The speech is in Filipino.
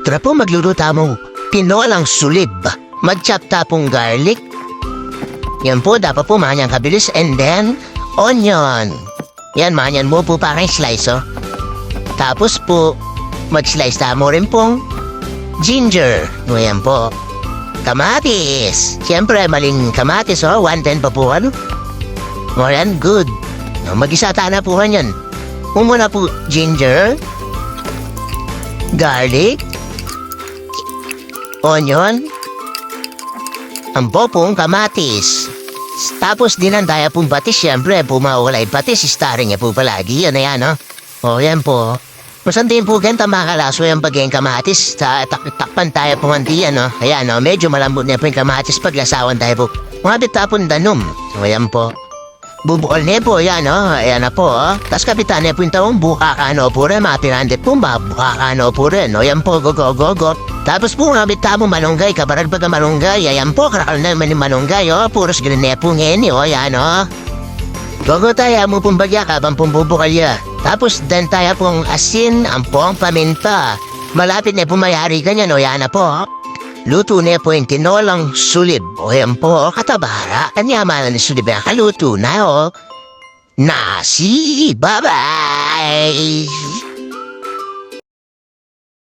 Tara po magluluto mo. Pinolang sulib. Mag-chop tapong garlic. Yan po, dapat po manyang kabilis. And then, onion. Yan, manyan mo po parang slice, oh. Tapos po, mag-slice mo rin pong ginger. O yan po. Kamatis. Siyempre, maling kamatis, oh. 110 pa po, ano? O yan, good. Mag-isa na po yan. Muna po, ginger. Garlic. Onion. Ang popong kamatis. Tapos dinandaya pong batis, siyempre, pumawalay batis, starring niya po palagi. Yan na yan, no? O, yan po. Masantin po ganta makalaso yung bagay kamatis. Takpan tayo po hindi, ano? Ayan, no? Medyo malambot niya po yung kamatis paglasawan tayo po. Mga bitapon danom. O, yan po. Bubukol niya po, yan, no? Ayan na po, oh. Tapos kapitan niya po yung taong bukakano po rin. Mga pinandit po, bukakano po rin. O, yan po, go. Tapos po nga bitamo malunggay, kabarag baga malunggay, ayan po, karakal na naman yung malunggay, oh, puros ganyan po ngayon, oh, yan, oh. Gogo tayo mo pong bagya, kabang pong bubukalya. Tapos dan tayo pong asin, ang pong paminta. Malapit na po mayari ganyan, oh, yan na po. Luto na po yung tinolang sulib, o yan po, katabara. Kanyaman na sulib yan, kaluto na, oh. Nasi, bye-bye!